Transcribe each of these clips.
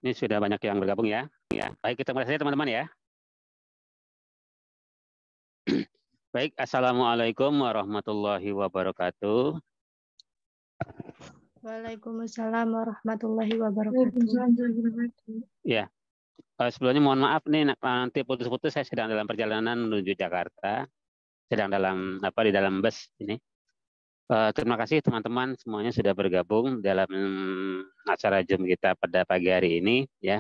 Ini sudah banyak yang bergabung ya. Baik, kita mulai saja teman-teman ya. Baik, Assalamualaikum warahmatullahi wabarakatuh. Waalaikumsalam warahmatullahi wabarakatuh. Ya, sebelumnya mohon maaf nih nanti putus-putus, saya sedang dalam perjalanan menuju Jakarta, sedang di dalam bus ini. Terima kasih teman-teman semuanya sudah bergabung dalam acara Zoom kita pada pagi hari ini ya.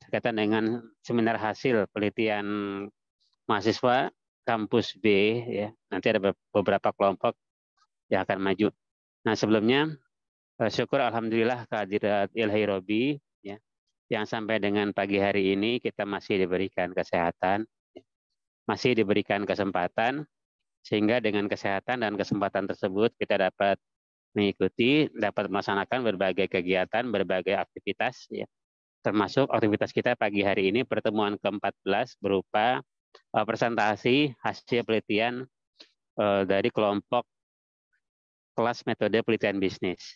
Berkaitan dengan seminar hasil penelitian mahasiswa kampus B ya. Nanti ada beberapa kelompok yang akan maju. Nah, sebelumnya syukur alhamdulillah kehadirat Ilhai Robi ya, yang sampai dengan pagi hari ini kita masih diberikan kesehatan, masih diberikan kesempatan, sehingga dengan kesehatan dan kesempatan tersebut kita dapat mengikuti, dapat melaksanakan berbagai kegiatan, berbagai aktivitas ya. Termasuk aktivitas kita pagi hari ini pertemuan ke-14 berupa presentasi hasil penelitian dari kelompok kelas metode penelitian bisnis.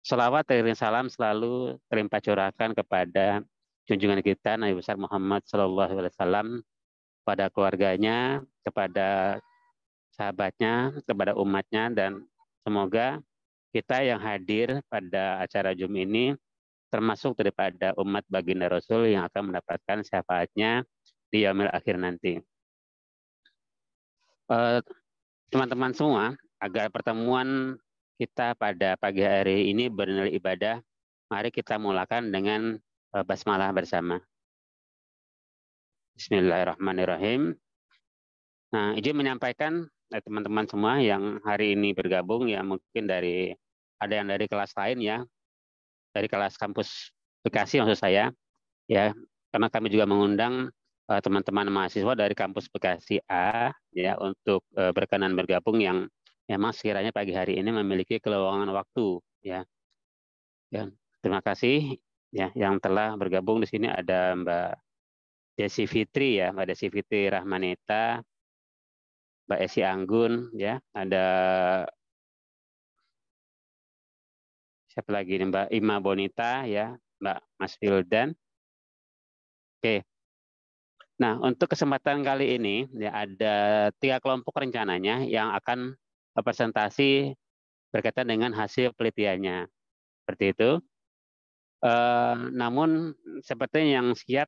Salawat dan salam selalu terlimpah curahkan kepada junjungan kita Nabi besar Muhammad SAW, pada keluarganya, kepada sahabatnya, kepada umatnya, dan semoga kita yang hadir pada acara Zoom ini termasuk daripada umat baginda Rasul yang akan mendapatkan syafaatnya di yaumil akhir nanti. Teman-teman semua, agar pertemuan kita pada pagi hari ini bernilai ibadah, mari kita mulakan dengan basmalah bersama. Bismillahirrahmanirrahim. Nah, izin menyampaikan teman-teman semua yang hari ini bergabung, ya mungkin ada yang dari kelas lain ya, dari kelas kampus Bekasi maksud saya, ya, karena kami juga mengundang teman-teman mahasiswa dari kampus Bekasi A ya untuk berkenan bergabung yang memang sekiranya pagi hari ini memiliki kelowongan waktu ya. Ya, terima kasih ya yang telah bergabung di sini. Ada Mbak Desi Fitri ya, Mbak Desi Fitri Rahmanita, Mbak Esi Anggun ya, ada siapa lagi nih, Mbak Ima Bonita ya, Mbak Mas Wildan. Oke. Nah, untuk kesempatan kali ini ya ada 3 kelompok rencananya yang akan presentasi berkaitan dengan hasil penelitiannya. Seperti itu. Namun seperti yang siap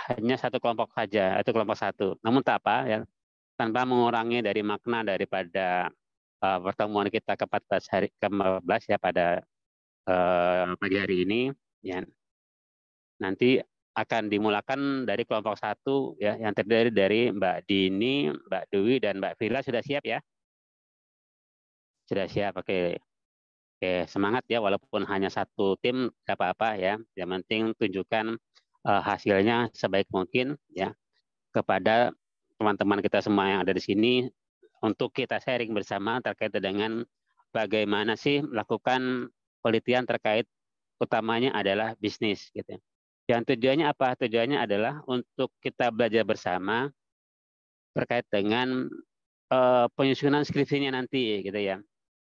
hanya satu kelompok saja, atau kelompok satu. Namun tak apa ya, tanpa mengurangi dari makna daripada pertemuan kita ke-14 ya pada pagi hari ini ya. Nanti akan dimulakan dari kelompok 1 ya, yang terdiri dari Mbak Dini, Mbak Dewi, dan Mbak Vila. Sudah siap ya? Sudah siap, oke. Oke, semangat ya, walaupun hanya satu tim, tidak apa-apa ya. Yang penting tunjukkan hasilnya sebaik mungkin ya kepada teman-teman kita semua yang ada di sini, untuk kita sharing bersama terkait dengan bagaimana sih melakukan penelitian terkait utamanya adalah bisnis gitu. Yang tujuannya apa? Tujuannya adalah untuk kita belajar bersama terkait dengan penyusunan skripsinya nanti gitu ya.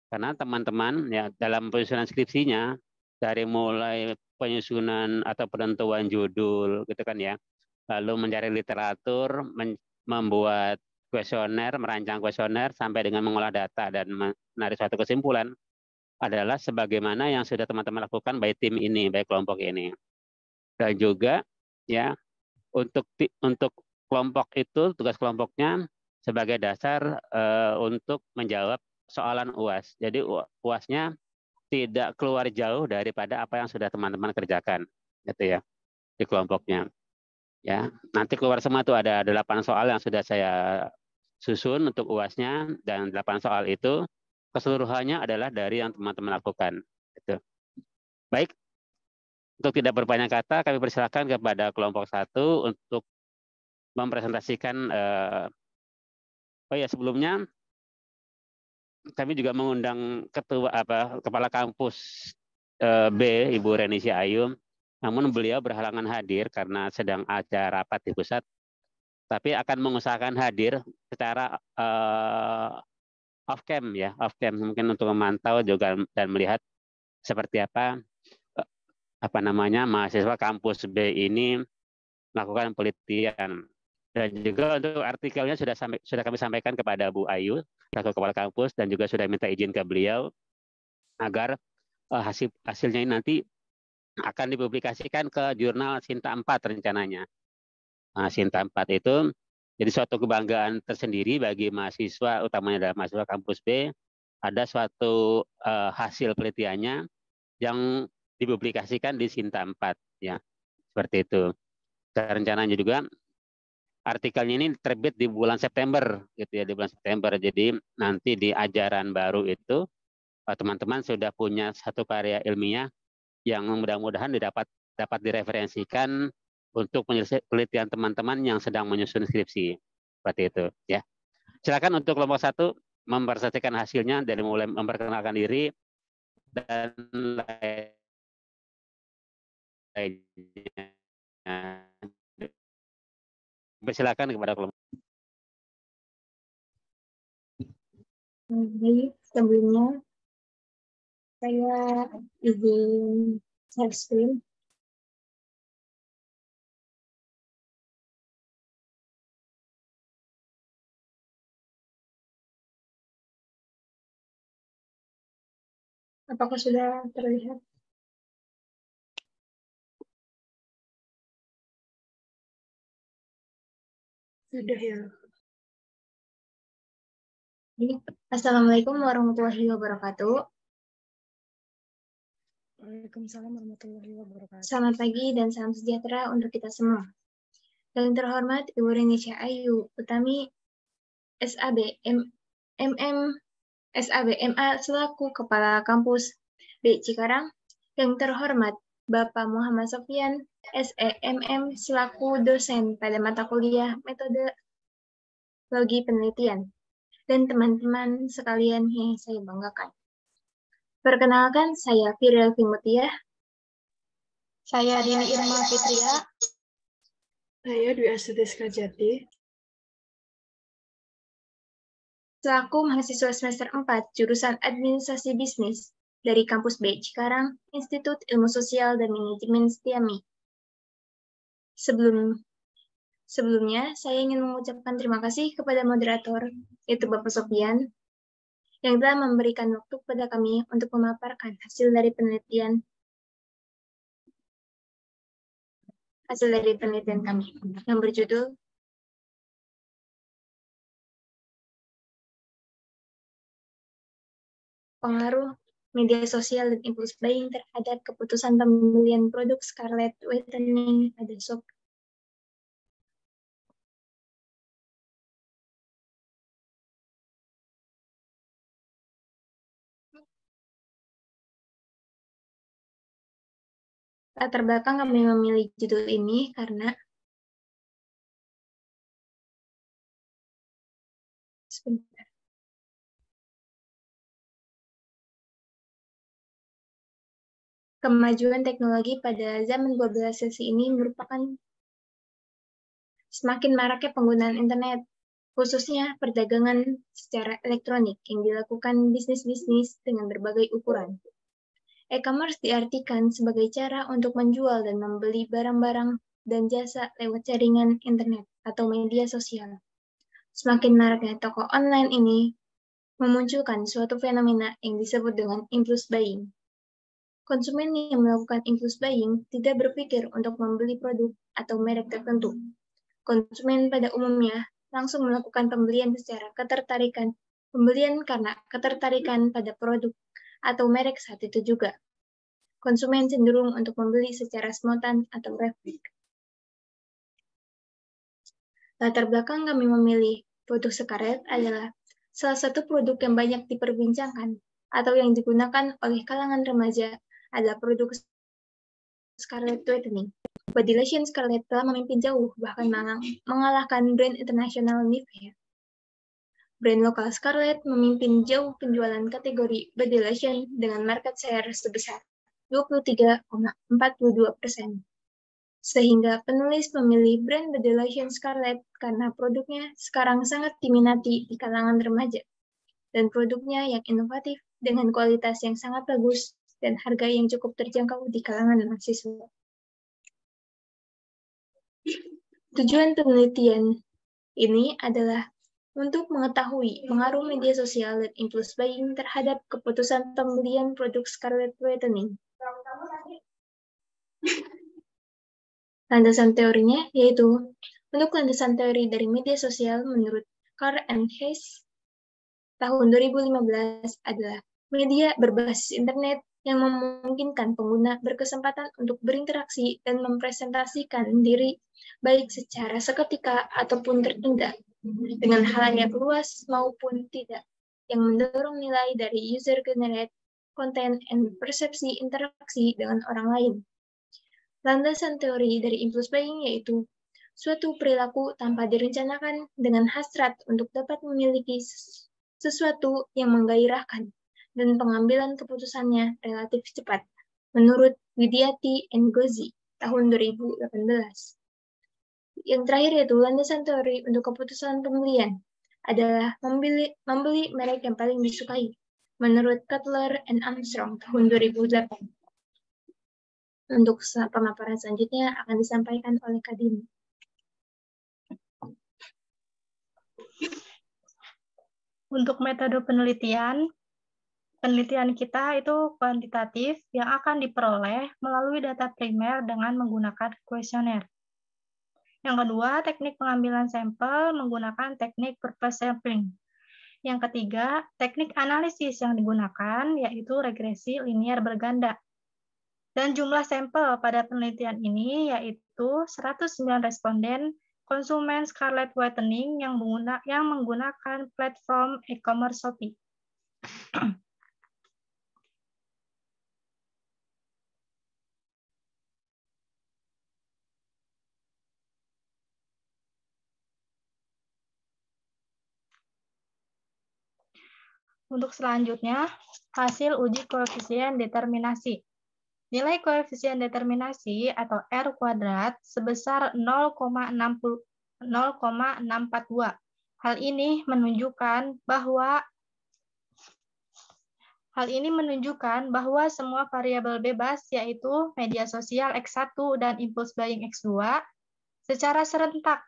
Karena teman-teman ya dalam penyusunan skripsinya, dari mulai penyusunan atau penentuan judul gitu kan ya, lalu mencari literatur, membuat kuesioner, merancang kuesioner, sampai dengan mengolah data dan menarik suatu kesimpulan, adalah sebagaimana yang sudah teman-teman lakukan by tim ini, by kelompok ini. Dan juga ya untuk kelompok itu, tugas kelompoknya sebagai dasar untuk menjawab soalan UAS. Jadi UASnya tidak keluar jauh daripada apa yang sudah teman-teman kerjakan gitu ya di kelompoknya. Ya, nanti keluar semua tuh ada 8 soal yang sudah saya susun untuk UASnya, dan 8 soal itu keseluruhannya adalah dari yang teman-teman lakukan. Gitu. Baik, untuk tidak berbanyak kata, kami persilakan kepada kelompok 1 untuk mempresentasikan. Oh ya, sebelumnya kami juga mengundang kepala kampus B, Ibu Renisi Ayum. Namun beliau berhalangan hadir karena sedang ada rapat di pusat, tapi akan mengusahakan hadir secara off cam ya, off cam, mungkin untuk memantau juga dan melihat seperti apa mahasiswa kampus B ini melakukan penelitian. Dan juga untuk artikelnya sudah kami sampaikan kepada Bu Ayu, selaku Kepala Kampus, dan juga sudah minta izin ke beliau agar hasilnya ini nanti akan dipublikasikan ke jurnal Sinta 4 rencananya. Sinta 4 itu jadi suatu kebanggaan tersendiri bagi mahasiswa, utamanya adalah mahasiswa kampus B, ada suatu hasil penelitiannya yang dipublikasikan di Sinta 4, ya, seperti itu. Dan rencananya juga artikelnya ini terbit di bulan September, gitu ya, di bulan September. Jadi nanti di ajaran baru itu teman-teman sudah punya satu karya ilmiah yang mudah-mudahan dapat direferensikan untuk penelitian teman-teman yang sedang menyusun skripsi, seperti itu, ya. Silakan untuk kelompok 1 mempresentasikan hasilnya dari mulai memperkenalkan diri dan lainnya. Silakan kepada kelompok. Baik, sebelumnya saya izin share screen. Apakah sudah terlihat? Sudah ya. Assalamualaikum warahmatullahi wabarakatuh. Waalaikumsalam warahmatullahi wabarakatuh. Selamat pagi dan salam sejahtera untuk kita semua. Yang terhormat Ibu Renisha Ayu Utami, SAB, MA selaku Kepala Kampus B Cikarang. Yang terhormat Bapak Muhammad Sofyan, SEMM selaku dosen pada mata kuliah metodologi penelitian. Dan teman-teman sekalian yang saya banggakan. Perkenalkan, saya Firel Fimutiah. Saya Dini Irma Fitria. Saya Dwi Astuti Skajati. Selaku mahasiswa semester 4, jurusan Administrasi Bisnis dari Kampus B Cikarang, Institut Ilmu Sosial dan Manajemen Setiami. Sebelumnya, saya ingin mengucapkan terima kasih kepada moderator, yaitu Bapak Sofyan, yang telah memberikan waktu kepada kami untuk memaparkan hasil dari penelitian kami yang berjudul Pengaruh Media Sosial dan Impulse Buying terhadap keputusan pembelian produk Scarlett Whitening pada Shopee. Latar belakang kami memilih judul ini karena kemajuan teknologi pada zaman globalisasi ini merupakan semakin maraknya penggunaan internet, khususnya perdagangan secara elektronik yang dilakukan bisnis-bisnis dengan berbagai ukuran. E-commerce diartikan sebagai cara untuk menjual dan membeli barang-barang dan jasa lewat jaringan internet atau media sosial. Semakin maraknya toko online ini memunculkan suatu fenomena yang disebut dengan impulse buying. Konsumen yang melakukan impulse buying tidak berpikir untuk membeli produk atau merek tertentu. Konsumen pada umumnya langsung melakukan pembelian secara pembelian karena ketertarikan pada produk atau merek saat itu juga. Konsumen cenderung untuk membeli secara spontan atau refleks. Latar belakang kami memilih produk Scarlett adalah salah satu produk yang banyak diperbincangkan atau yang digunakan oleh kalangan remaja adalah produk Scarlett Whitening. Bodylation Scarlett telah memimpin jauh, bahkan mengalahkan brand internasional Nivea. Brand lokal Scarlett memimpin jauh penjualan kategori Bodylation dengan market share sebesar 23,42%. Sehingga penulis memilih brand Bodylation Scarlett karena produknya sekarang sangat diminati di kalangan remaja. Dan produknya yang inovatif dengan kualitas yang sangat bagus dan harga yang cukup terjangkau di kalangan mahasiswa. Tujuan penelitian ini adalah untuk mengetahui pengaruh media sosial dan impulse buying terhadap keputusan pembelian produk Scarlett Whitening. Landasan teorinya yaitu, untuk landasan teori dari media sosial menurut Carr and Hayes tahun 2015 adalah media berbasis internet yang memungkinkan pengguna berkesempatan untuk berinteraksi dan mempresentasikan diri baik secara seketika ataupun tertunda dengan halayak luas maupun tidak, yang mendorong nilai dari user-generated content and persepsi interaksi dengan orang lain. Landasan teori dari impulse buying yaitu suatu perilaku tanpa direncanakan dengan hasrat untuk dapat memiliki sesuatu yang menggairahkan dan pengambilan keputusannya relatif cepat, menurut Widyati and Gozi tahun 2018. Yang terakhir yaitu landasan teori untuk keputusan pembelian adalah membeli merek yang paling disukai, menurut Cutler and Armstrong tahun 2008. Untuk pemaparan selanjutnya akan disampaikan oleh Kak Dini. Untuk metode penelitian kita itu kuantitatif yang akan diperoleh melalui data primer dengan menggunakan kuesioner. Yang kedua, teknik pengambilan sampel menggunakan teknik purpose sampling. Yang ketiga, teknik analisis yang digunakan yaitu regresi linier berganda. Dan jumlah sampel pada penelitian ini yaitu 109 responden konsumen Scarlett Whitening yang menggunakan platform e-commerce Shopee. Untuk selanjutnya, hasil uji koefisien determinasi. Nilai koefisien determinasi atau R kuadrat sebesar 0,642. Hal ini menunjukkan bahwa semua variabel bebas yaitu media sosial X1 dan impulse buying X2 secara serentak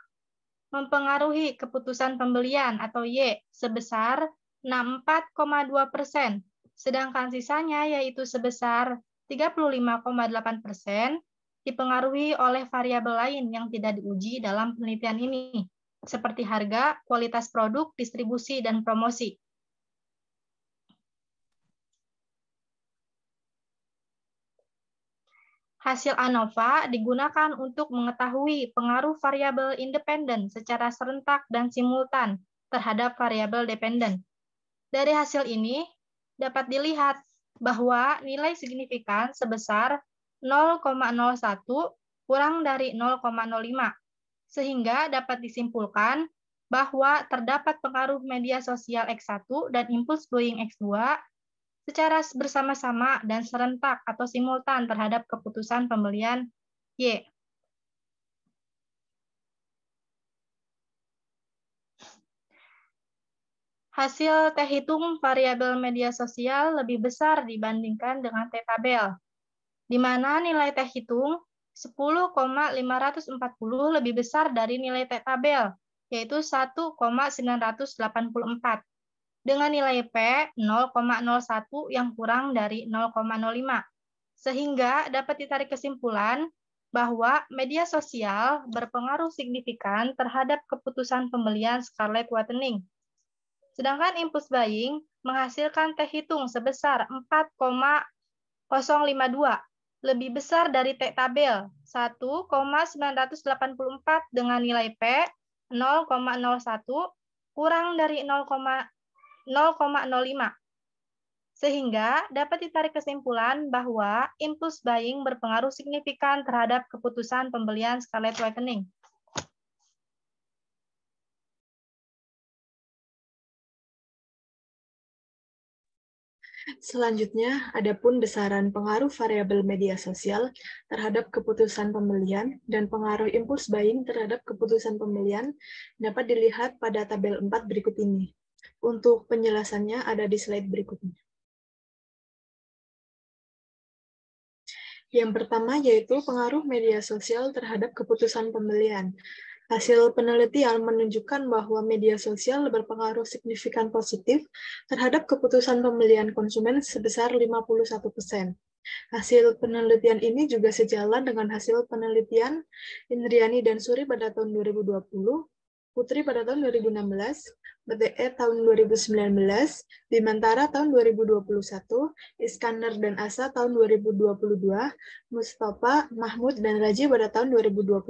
mempengaruhi keputusan pembelian atau Y sebesar 64,2%, sedangkan sisanya yaitu sebesar 35,8% dipengaruhi oleh variabel lain yang tidak diuji dalam penelitian ini, seperti harga, kualitas produk, distribusi, dan promosi. Hasil ANOVA digunakan untuk mengetahui pengaruh variabel independen secara serentak dan simultan terhadap variabel dependen. Dari hasil ini dapat dilihat bahwa nilai signifikan sebesar 0,01 kurang dari 0,05, sehingga dapat disimpulkan bahwa terdapat pengaruh media sosial X1 dan impulse buying X2 secara bersama-sama dan serentak atau simultan terhadap keputusan pembelian Y. Hasil T-hitung variabel media sosial lebih besar dibandingkan dengan T-tabel, di mana nilai T-hitung 10,540 lebih besar dari nilai T-tabel, yaitu 1,984, dengan nilai P 0,01 yang kurang dari 0,05, sehingga dapat ditarik kesimpulan bahwa media sosial berpengaruh signifikan terhadap keputusan pembelian Scarlett Whitening. Sedangkan impulse buying menghasilkan T-hitung sebesar 4,052, lebih besar dari T-tabel 1,984 dengan nilai P 0,01 kurang dari 0,05. Sehingga dapat ditarik kesimpulan bahwa impulse buying berpengaruh signifikan terhadap keputusan pembelian Scarlett Whitening. Selanjutnya, adapun besaran pengaruh variabel media sosial terhadap keputusan pembelian dan pengaruh impulse buying terhadap keputusan pembelian dapat dilihat pada tabel 4 berikut ini. Untuk penjelasannya ada di slide berikutnya. Yang pertama yaitu pengaruh media sosial terhadap keputusan pembelian. Hasil penelitian menunjukkan bahwa media sosial berpengaruh signifikan positif terhadap keputusan pembelian konsumen sebesar 51%. Hasil penelitian ini juga sejalan dengan hasil penelitian Indriani dan Suri pada tahun 2020, Putri pada tahun 2016, BTE tahun 2019, Bimantara tahun 2021, Iskandar dan Asa tahun 2022, Mustafa, Mahmud, dan Raji pada tahun 2022.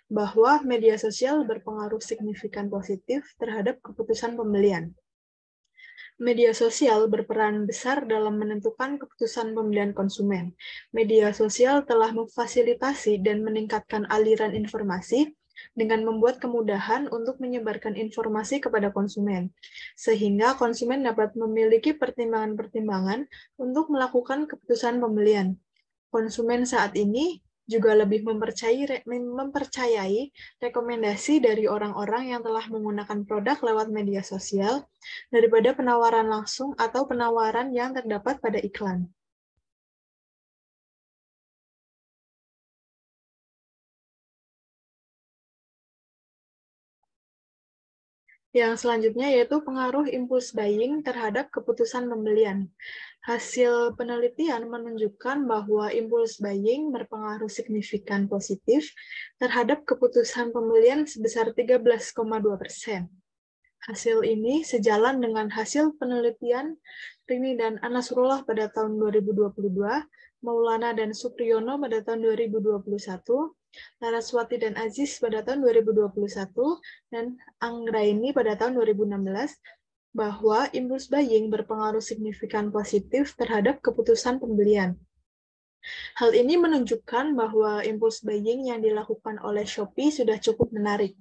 Bahwa media sosial berpengaruh signifikan positif terhadap keputusan pembelian. Media sosial berperan besar dalam menentukan keputusan pembelian konsumen. Media sosial telah memfasilitasi dan meningkatkan aliran informasi dengan membuat kemudahan untuk menyebarkan informasi kepada konsumen, sehingga konsumen dapat memiliki pertimbangan-pertimbangan untuk melakukan keputusan pembelian. Konsumen saat ini juga lebih mempercayai rekomendasi dari orang-orang yang telah menggunakan produk lewat media sosial daripada penawaran langsung atau penawaran yang terdapat pada iklan. Yang selanjutnya yaitu pengaruh impulse buying terhadap keputusan pembelian. Hasil penelitian menunjukkan bahwa impulse buying berpengaruh signifikan positif terhadap keputusan pembelian sebesar 13,2%. Hasil ini sejalan dengan hasil penelitian Rini dan Anasrullah pada tahun 2022, Maulana dan Supriyono pada tahun 2021, Naraswati dan Aziz pada tahun 2021, dan Anggraini pada tahun 2016, bahwa impulse buying berpengaruh signifikan positif terhadap keputusan pembelian. Hal ini menunjukkan bahwa impulse buying yang dilakukan oleh Shopee sudah cukup menarik.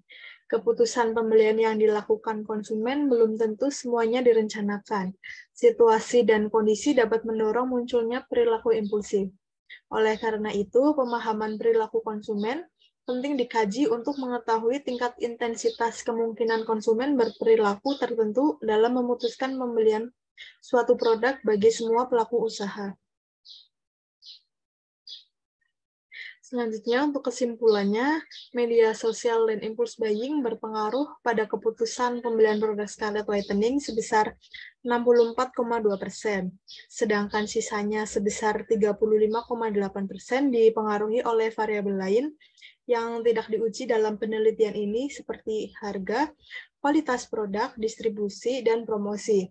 Keputusan pembelian yang dilakukan konsumen belum tentu semuanya direncanakan. Situasi dan kondisi dapat mendorong munculnya perilaku impulsif. Oleh karena itu, pemahaman perilaku konsumen penting dikaji untuk mengetahui tingkat intensitas kemungkinan konsumen berperilaku tertentu dalam memutuskan pembelian suatu produk bagi semua pelaku usaha. Selanjutnya, untuk kesimpulannya, media sosial dan impulse buying berpengaruh pada keputusan pembelian produk Scarlett Whitening sebesar 64,2%, sedangkan sisanya sebesar 35,8% dipengaruhi oleh variabel lain yang tidak diuji dalam penelitian ini seperti harga, kualitas produk, distribusi, dan promosi.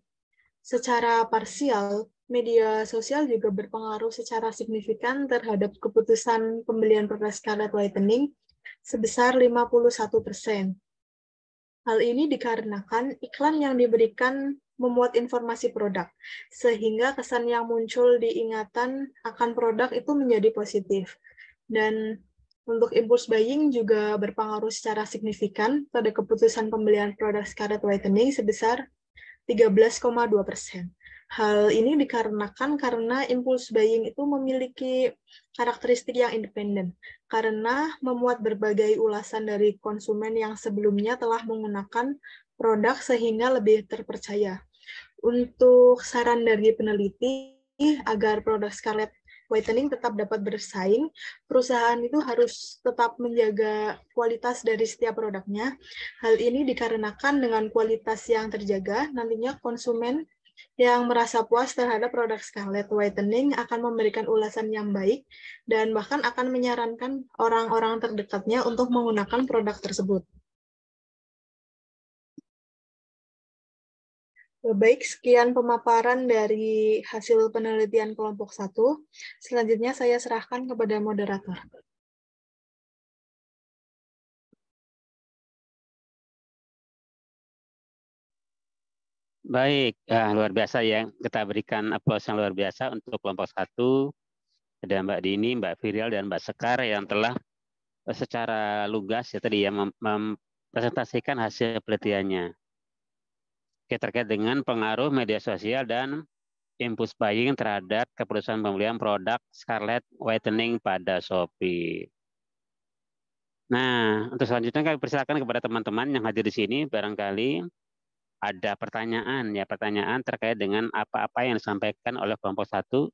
Secara parsial, media sosial juga berpengaruh secara signifikan terhadap keputusan pembelian produk Scarlett Whitening sebesar 51%. Hal ini dikarenakan iklan yang diberikan memuat informasi produk, sehingga kesan yang muncul di ingatan akan produk itu menjadi positif. Dan untuk impulse buying juga berpengaruh secara signifikan pada keputusan pembelian produk Scarlett Whitening sebesar 13,2%. Hal ini dikarenakan karena impulse buying itu memiliki karakteristik yang independen, karena memuat berbagai ulasan dari konsumen yang sebelumnya telah menggunakan produk sehingga lebih terpercaya. Untuk saran dari peneliti, agar produk Scarlett Whitening tetap dapat bersaing, perusahaan itu harus tetap menjaga kualitas dari setiap produknya. Hal ini dikarenakan dengan kualitas yang terjaga, nantinya konsumen yang merasa puas terhadap produk Scarlett Whitening akan memberikan ulasan yang baik dan bahkan akan menyarankan orang-orang terdekatnya untuk menggunakan produk tersebut. Baik, sekian pemaparan dari hasil penelitian kelompok 1. Selanjutnya saya serahkan kepada moderator. Baik, luar biasa ya. Kita berikan aplaus yang luar biasa untuk kelompok 1. Ada Mbak Dini, Mbak Firil, dan Mbak Sekar yang telah secara lugas ya tadi ya mempresentasikan hasil penelitiannya. Terkait dengan pengaruh media sosial dan impulse buying terhadap keputusan pembelian produk Scarlett Whitening pada Shopee. Nah, untuk selanjutnya kami persilakan kepada teman-teman yang hadir di sini, barangkali ada pertanyaan terkait dengan apa-apa yang disampaikan oleh kelompok 1.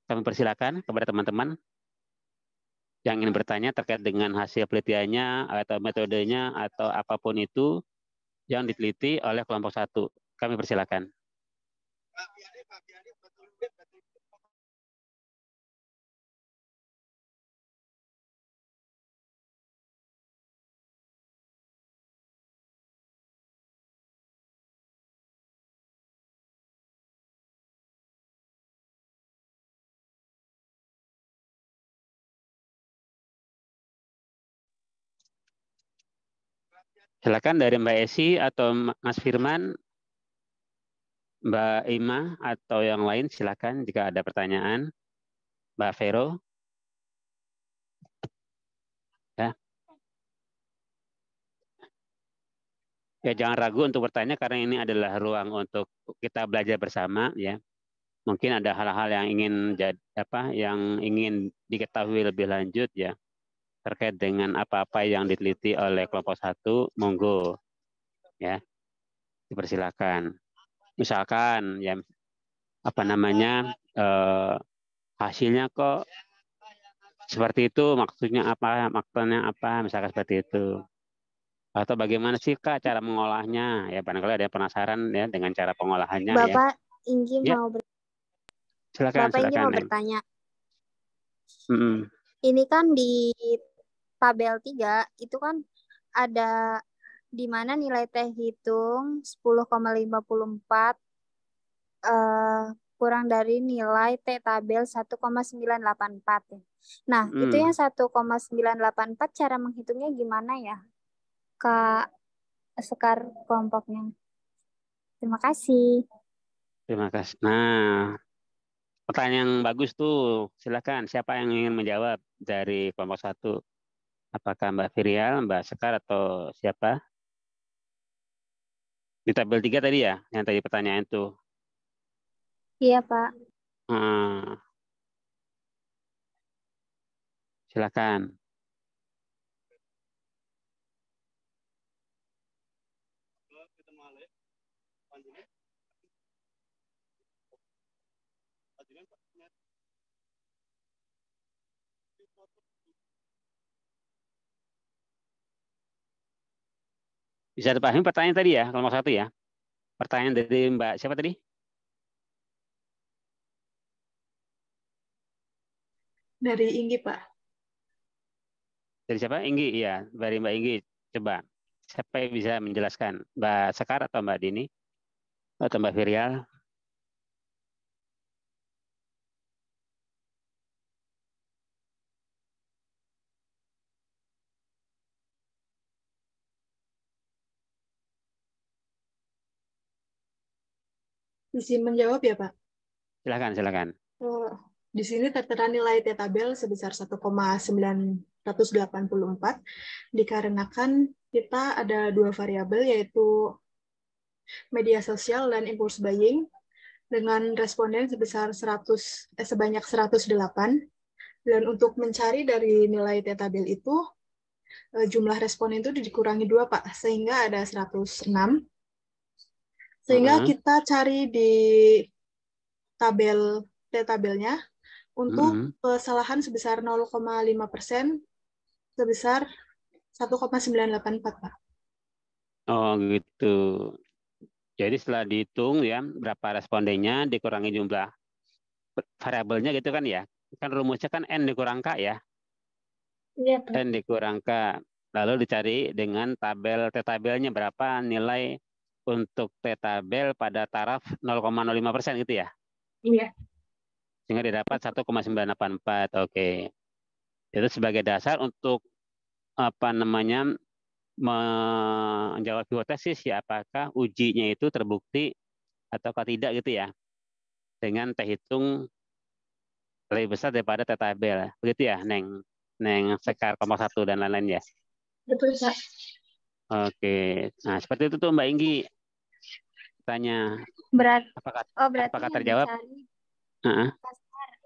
Kami persilakan kepada teman-teman yang ingin bertanya terkait dengan hasil penelitiannya atau metodenya atau apapun itu yang diteliti oleh kelompok 1. Kami persilakan. Silakan dari Mbak Esi atau Mas Firman, Mbak Ima atau yang lain silakan jika ada pertanyaan. Mbak Vero. Ya. Ya, jangan ragu untuk bertanya karena ini adalah ruang untuk kita belajar bersama ya. Mungkin ada hal-hal yang ingin diketahui lebih lanjut ya terkait dengan apa-apa yang diteliti oleh kelompok 1, monggo ya. Dipersilakan. Misalkan ya hasilnya kok seperti itu, maksudnya apa, misalkan seperti itu. Atau bagaimana sih Kak cara mengolahnya? Ya barangkali ada yang penasaran ya dengan cara pengolahannya ya. Bapak Inggi Ya. mau Silakan, bertanya. Mm-mm. Ini kan di tabel 3 itu kan ada di mana nilai teh hitung 10,54 kurang dari nilai T tabel 1,984 ya. Nah, itu yang 1,984 cara menghitungnya gimana ya? Kak Sekar kelompoknya. Terima kasih. Terima kasih. Nah, pertanyaan yang bagus tuh. Silakan siapa yang ingin menjawab dari kelompok 1? Apakah Mbak Firial, Mbak Sekar atau siapa? Di tabel 3 tadi ya, yang tadi pertanyaan itu. Iya, Pak. Silakan. Bisa dipahami pertanyaan tadi ya, kelompok 1 ya. Pertanyaan dari Mbak siapa tadi? Dari Inggi, Pak. Dari siapa? Inggi, iya. Dari Mbak Inggi. Coba, siapa yang bisa menjelaskan? Mbak Sekar atau Mbak Dini? Atau Mbak Firial? Izin menjawab ya, Pak? Silakan. Di sini tertera nilai T tabel sebesar 1,984 dikarenakan kita ada dua variabel yaitu media sosial dan impulse buying dengan responden sebanyak 108. Dan untuk mencari dari nilai T tabel itu jumlah responden itu dikurangi 2, Pak, sehingga ada 106. Sehingga kita cari di tabel T tabelnya untuk kesalahan sebesar 0,5% sebesar 1,984, Pak. Oh gitu. Jadi setelah dihitung ya berapa respondennya dikurangi jumlah variabelnya gitu kan ya. Kan rumusnya kan N dikurang K ya. Iya, Pak. N dikurang K. Lalu dicari dengan tabel T tabelnya berapa nilai untuk T tabel pada taraf 0,05% gitu ya. Iya. Sehingga didapat 1,984. Oke. Itu sebagai dasar untuk menjawab hipotesis ya apakah ujinya itu terbukti ataukah tidak gitu ya. Dengan T hitung lebih besar daripada T tabel. Begitu ya, Neng Sekar kelompok 1 dan lain-lain ya. Betul, Pak. Oke. Nah, seperti itu tuh Mbak Inggi. Tanya apakah terjawab?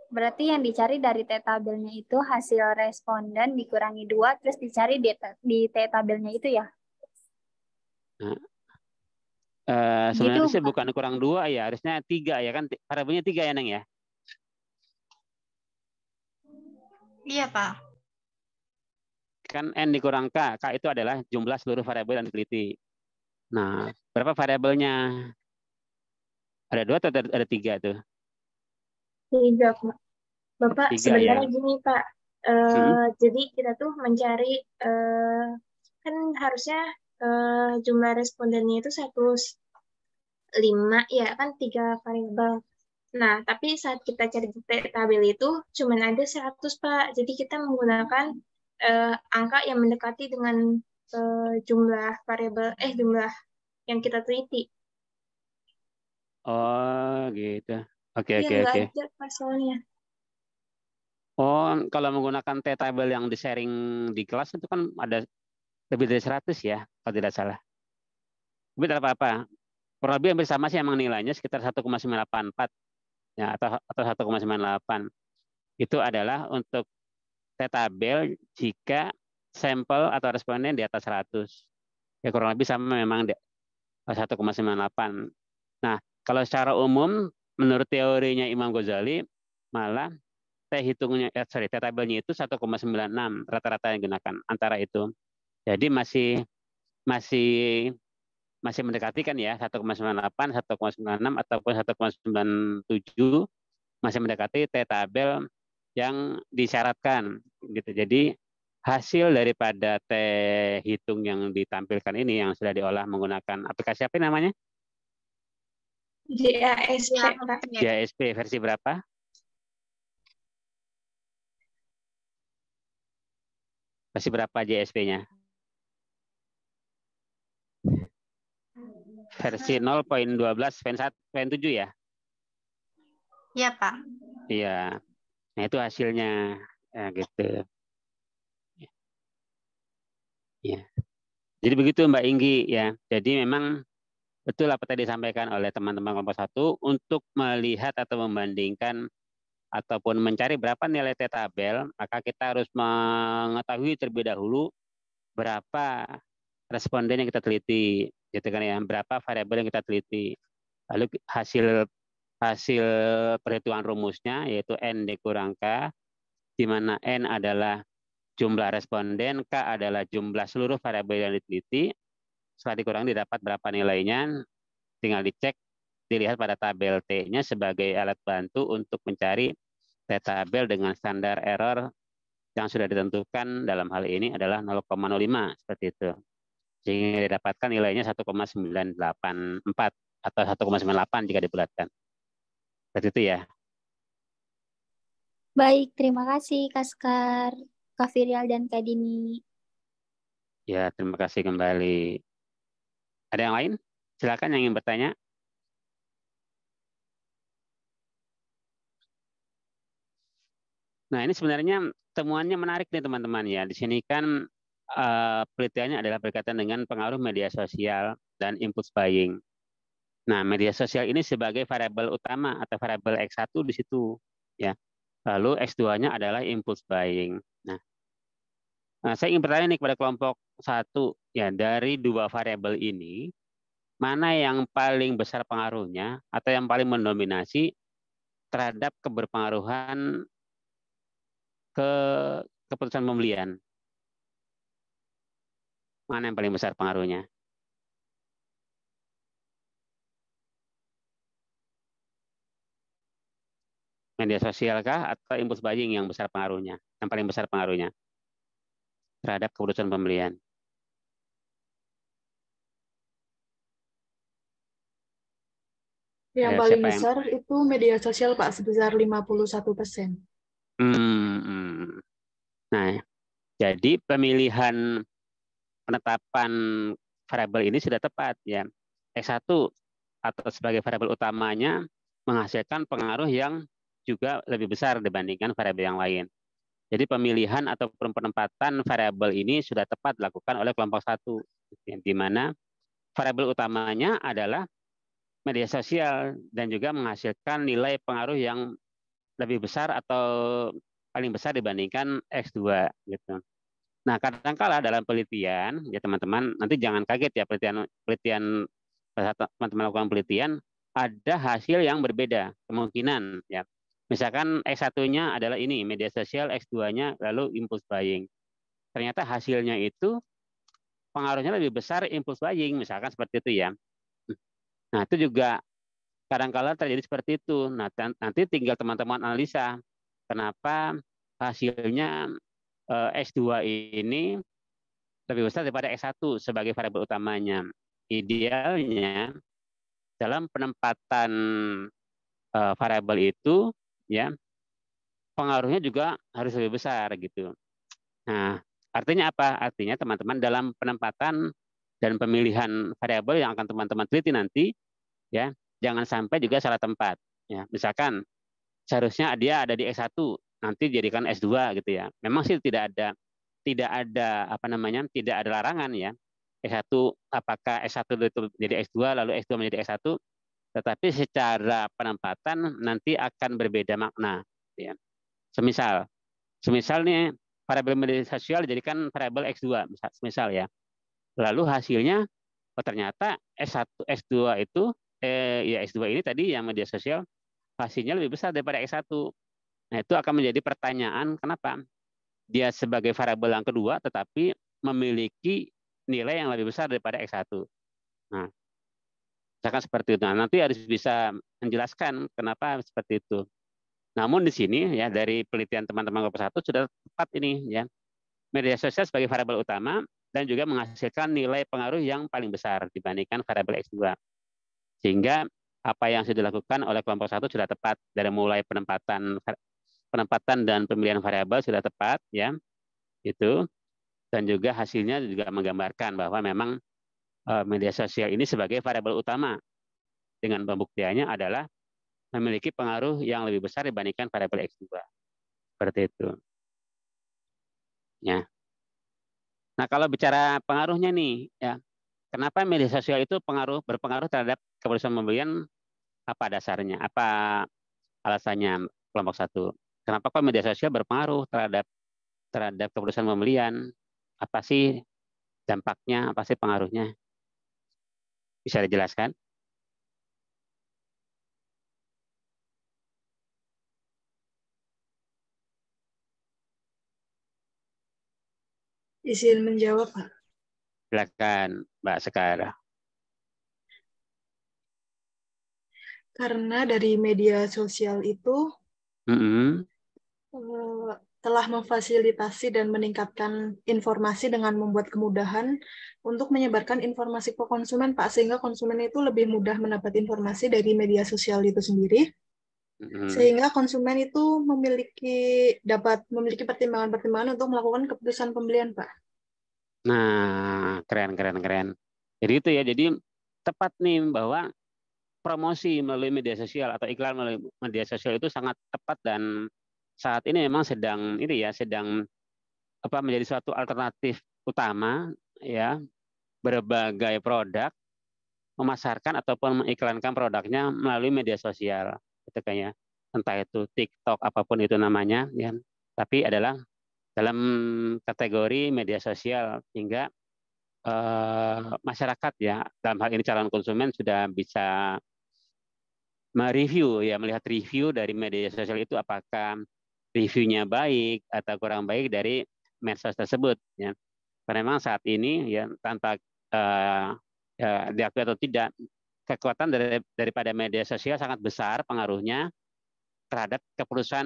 Berarti yang dicari dari T tabelnya itu hasil responden dikurangi 2 terus dicari di T tabelnya itu ya? Sebenarnya sih bukan kurang 2 ya, harusnya 3 ya kan, variabelnya 3 ya Neng ya? Iya Pak. kan N dikurang K itu adalah jumlah seluruh variabel yang diteliti. Nah, berapa variabelnya? Ada 2 atau ada 3 tuh? 3, Pak. Bapak, 3 ya. sebenarnya gini, Pak. Jadi kita tuh mencari, kan harusnya jumlah respondennya itu 105, ya kan 3 variabel. Nah, tapi saat kita cari di tabel itu cuma ada 100, Pak. Jadi kita menggunakan angka yang mendekati dengan jumlah variabel, jumlah yang kita teliti. Oh, gitu. Oke. Iya, nggak ada pasalnya. Oh, kalau menggunakan T-table yang di-sharing di kelas itu kan ada lebih dari 100 ya, kalau tidak salah. Tapi tidak apa-apa. Kurang lebih hampir sama sih emang nilainya sekitar 1,984 ya, atau 1,98. Itu adalah untuk T-tabel jika sampel atau responden di atas 100. Ya kurang lebih sama memang 1,98. Nah, kalau secara umum menurut teorinya Imam Ghazali malah T-tabelnya itu 1,96 rata-rata yang digunakan antara itu. Jadi masih mendekati kan ya 1,98, 1,96 ataupun 1,97 masih mendekati T-tabel yang disyaratkan gitu. Jadi hasil daripada T-hitung yang ditampilkan ini yang sudah diolah menggunakan aplikasi apa namanya? JASP, Pak. JASP versi berapa? Versi berapa JSP-nya? Versi 0.12.7 ya? Iya, Pak. Iya. Nah, itu hasilnya. Ya, gitu. Ya. Jadi begitu Mbak Inggi ya. Jadi memang betul apa tadi disampaikan oleh teman-teman kelompok 1 untuk melihat atau membandingkan ataupun mencari berapa nilai T-tabel, maka kita harus mengetahui terlebih dahulu berapa responden yang kita teliti, gitu kan ya, berapa variabel yang kita teliti. Lalu hasil perhitungan rumusnya yaitu N dikurang K, di mana N adalah jumlah responden, K adalah jumlah seluruh variabel yang diteliti. Setelah dikurang didapat berapa nilainya, tinggal dicek, dilihat pada tabel T-nya sebagai alat bantu untuk mencari T-tabel dengan standar error yang sudah ditentukan dalam hal ini adalah 0,05 seperti itu. Sehingga didapatkan nilainya 1,984 atau 1,98 jika dibulatkan. Seperti itu ya. Baik, terima kasih Kak Sekar, Kak Firial, dan Kak Dini. Ya, terima kasih kembali. Ada yang lain? Silakan yang ingin bertanya. Nah, ini sebenarnya temuannya menarik nih teman-teman ya. Di sini kan penelitiannya adalah berkaitan dengan pengaruh media sosial dan impulse buying. Nah, media sosial ini sebagai variabel utama atau variabel X1 di situ ya. Lalu X2-nya adalah impulse buying. Nah, saya ingin bertanya nih kepada kelompok 1 ya, dari 2 variabel ini mana yang paling besar pengaruhnya atau yang paling mendominasi terhadap keberpengaruhan ke keputusan pembelian? Mana yang paling besar pengaruhnya? Media sosial kah atau impulse buying yang besar pengaruhnya? Yang paling besar pengaruhnya terhadap keputusan pembelian? Yang paling besar itu media sosial, Pak, sebesar 51%. Nah, jadi pemilihan penetapan variabel ini sudah tepat ya. X1 atau sebagai variabel utamanya menghasilkan pengaruh yang juga lebih besar dibandingkan variabel yang lain. Jadi pemilihan ataupun penempatan variabel ini sudah tepat dilakukan oleh kelompok 1, di mana variabel utamanya adalah media sosial dan juga menghasilkan nilai pengaruh yang lebih besar atau paling besar dibandingkan X2 gitu. Nah, kadang-kala dalam penelitian ya teman-teman, nanti jangan kaget ya penelitian teman-teman lakukan penelitian ada hasil yang berbeda kemungkinan ya. Misalkan X1-nya adalah ini media sosial, X2-nya lalu impulse buying. ternyata hasilnya itu pengaruhnya lebih besar impulse buying, misalkan seperti itu ya. Nah, itu juga kadang-kala terjadi seperti itu. Nah, nanti tinggal teman-teman analisa kenapa hasilnya S2 ini lebih besar daripada S1 sebagai variabel utamanya. Idealnya dalam penempatan variabel itu ya pengaruhnya juga harus lebih besar gitu. Nah, artinya apa? Artinya teman-teman dalam penempatan dan pemilihan variabel yang akan teman-teman teliti nanti ya, jangan sampai juga salah tempat. Ya, misalkan seharusnya dia ada di S1, nanti jadikan S2 gitu ya. Memang sih tidak ada apa namanya? Tidak ada larangan ya. S1 apakah S1 itu menjadi S2 lalu S2 menjadi S1, tetapi secara penempatan nanti akan berbeda makna ya. Semisal nih variabel media sosial dijadikan variabel X2 misal ya. Lalu hasilnya ternyata S1 S2 itu ya S2 ini tadi yang media sosial hasilnya lebih besar daripada S1. Nah, itu akan menjadi pertanyaan kenapa dia sebagai variabel yang kedua tetapi memiliki nilai yang lebih besar daripada X1. Nah, misalkan seperti itu. Nah, nanti harus bisa menjelaskan kenapa seperti itu. Namun di sini ya dari penelitian teman-teman kelompok 1 sudah tepat ini ya. Media sosial sebagai variabel utama dan juga menghasilkan nilai pengaruh yang paling besar dibandingkan variabel X2. Sehingga apa yang sudah dilakukan oleh kelompok 1 sudah tepat dari mulai penempatan dan pemilihan variabel sudah tepat ya. Itu dan juga hasilnya juga menggambarkan bahwa memang media sosial ini sebagai variabel utama dengan pembuktiannya adalah memiliki pengaruh yang lebih besar dibandingkan variabel X2. Seperti itu. Ya. Nah, kalau bicara pengaruhnya nih, ya, kenapa media sosial itu berpengaruh terhadap keputusan pembelian? Apa dasarnya? Apa alasannya kelompok 1? Kenapa kok media sosial berpengaruh terhadap keputusan pembelian? Apa sih dampaknya? Apa sih pengaruhnya? Bisa dijelaskan? Izin menjawab, Pak. Silakan, Mbak Sekar. Karena dari media sosial itu telah memfasilitasi dan meningkatkan informasi dengan membuat kemudahan untuk menyebarkan informasi ke konsumen, Pak, sehingga konsumen itu lebih mudah mendapat informasi dari media sosial itu sendiri. Sehingga konsumen itu dapat memiliki pertimbangan-pertimbangan untuk melakukan keputusan pembelian, Pak. Nah, keren. Jadi itu ya, jadi tepat nih bahwa promosi melalui media sosial atau iklan melalui media sosial itu sangat tepat dan saat ini memang sedang menjadi suatu alternatif utama ya berbagai produk memasarkan ataupun mengiklankan produknya melalui media sosial. Itu kayaknya entah itu TikTok apapun itu namanya ya. Tapi adalah dalam kategori media sosial hingga masyarakat ya dalam hal ini calon konsumen sudah bisa mereview ya melihat review dari media sosial itu apakah reviewnya baik atau kurang baik dari medsos tersebut ya. Karena memang saat ini ya tanpa diakui atau tidak kekuatan daripada media sosial sangat besar pengaruhnya terhadap keputusan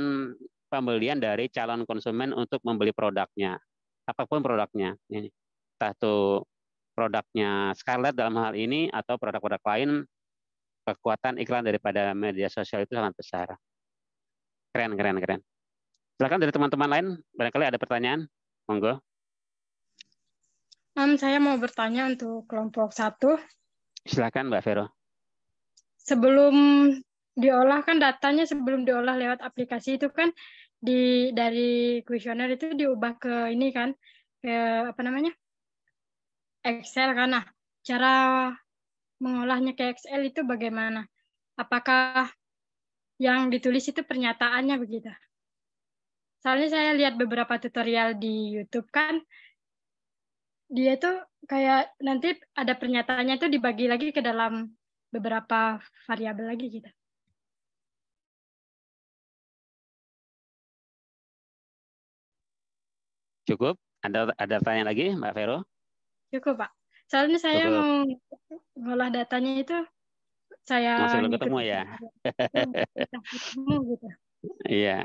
pembelian dari calon konsumen untuk membeli produknya apapun produknya entah itu produknya Scarlett dalam hal ini atau produk-produk lain kekuatan iklan daripada media sosial itu sangat besar. Keren. Silakan dari teman-teman lain barangkali ada pertanyaan, monggo. Saya mau bertanya untuk kelompok 1. Silakan Mbak Vero. Sebelum diolah kan datanya sebelum diolah lewat aplikasi itu kan dari kuesioner itu diubah ke ini kan Excel kan. Nah, cara mengolahnya ke Excel itu bagaimana? Apakah yang ditulis itu pernyataannya begitu? Soalnya saya lihat beberapa tutorial di YouTube kan dia tuh kayak nanti ada pernyataannya itu dibagi lagi ke dalam beberapa variabel lagi gitu. Cukup Ada pertanyaan lagi, Mbak Vero? Cukup, Pak. Soalnya saya Cukup. mau ngolah datanya itu saya Masih belum ketemu ya? ketemu gitu. Iya,